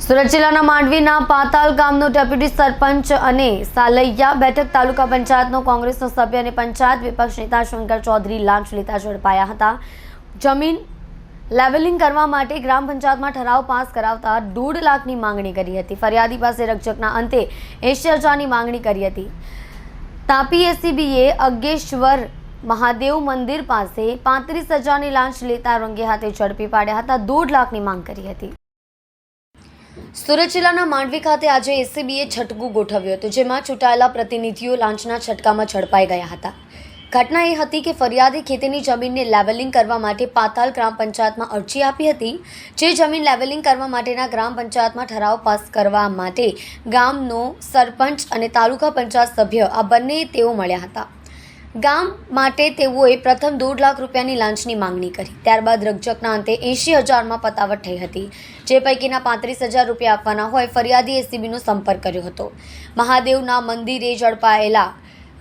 સુરત જિલ્લાના માંડવીના પાતાલ ગામનો ડેપ્યુટી સરપંચ અને સાલૈયા બેઠક તાલુકા પંચાયતનો કોંગ્રેસનો સભ્ય અને પંચાયત વિપક્ષ નેતા શંકર ચૌધરી લાંચ લેતા ઝડપાયા હતા। જમીન લેવલિંગ કરવા માટે ગ્રામ પંચાયતમાં ઠરાવ પાસ કરાવતા 1.5 લાખની માંગણી કરી હતી। ફરિયાદી પાસે રકઝકના અંતે 80,000ની માંગણી કરી હતી। તાપી એસીબીએ અગેશ્વર મહાદેવ મંદિર પાસે 35,000ની લાંચ લેતા રંગે હાથે ઝડપી પાડ્યા હતા। 1.5 લાખની માંગ કરી હતી। સુરત જિલ્લાના માંડવી ખાતે આજે એસીબીએ છટકું ગોઠવ્યું હતું, જેમાં ચૂંટાયેલા પ્રતિનિધિઓ લાંચના છટકામાં ઝડપાઈ ગયા હતા। ઘટના એ હતી કે ફરિયાદી ખેતીની જમીનને લેવલિંગ કરવા માટે પાતાલ ગ્રામ પંચાયતમાં અરજી આપી હતી। જે જમીન લેવલિંગ કરવા માટેના ગ્રામ પંચાયતમાં ઠરાવ પાસ કરવા માટે ગામનો સરપંચ અને તાલુકા પંચાયત સભ્ય આ બંને તેઓ મળ્યા હતા। ગામ માટે તેઓએ પ્રથમ 1.5 લાખ રૂપિયાની લાંચની માંગણી કરી। ત્યારબાદ રકઝકના અંતે 80,000માં પતાવટ થઈ હતી, જે પૈકીના 35,000 રૂપિયા આપવાના હોય ફરિયાદી એસીબીનો સંપર્ક કર્યો હતો। મહાદેવના મંદિરે ઝડપાયેલા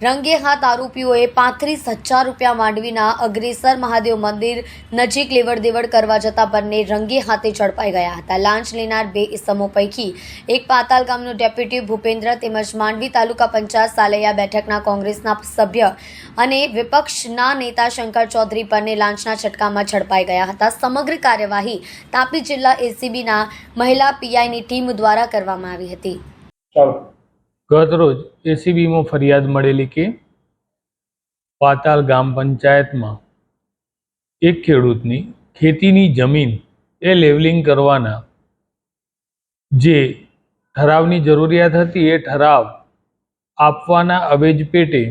રંગે હાથ આરોપીઓએ 35,000 રૂપિયા માંડવીના અગ્રેસર મહાદેવ મંદિર નજીક લેવડ દેવડ કરવા જતા બંને રંગે હાથે ઝડપાઈ ગયા હતા। લાંચ લેનાર 2 ઇસમો પૈકી એક પાતાલ ગામનો ડેપ્યુટી ભૂપેન્દ્ર તેમજ માંડવી તાલુકા પંચાયત સાલૈયા બેઠકના કોંગ્રેસના સભ્ય અને વિપક્ષના નેતા શંકર ચૌધરી પરને લાંચના છટકામાં ઝડપાઈ ગયા હતા। સમગ્ર કાર્યવાહી તાપી જિલ્લા એસીબીના મહિલા પીઆઈની ટીમ દ્વારા કરવામાં આવી હતી। ગત રોજ એસીબીમાં ફરિયાદ મળેલી કે પાતાલ ગામ પંચાયતમાં એક ખેડૂતની ખેતીની જમીન એ લેવલિંગ કરવાના જે ઠરાવની જરૂરિયાત હતી એ ઠરાવ આપવાના અવેજ પેટે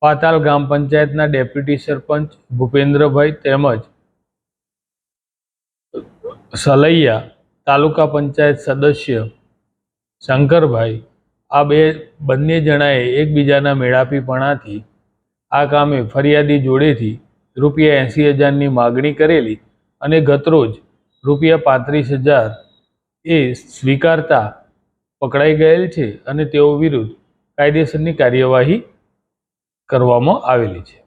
પાતાલ ગામ પંચાયતના ડેપ્યુટી સરપંચ ભૂપેન્દ્રભાઈ તેમજ સલૈયા તાલુકા પંચાયત સદસ્ય શંકરભાઈ આ બંને જણાએ એકબીજાના મેળાપીપણાથી આ કામે ફરિયાદી જોડેથી રૂપિયા 80,000ની માગણી કરેલી અને ગતરોજ રૂપિયા 35,000 એ સ્વીકારતા પકડાઈ ગયેલ છે અને તેઓ વિરુદ્ધ કાયદેસરની કાર્યવાહી કરવામાં આવેલી છે।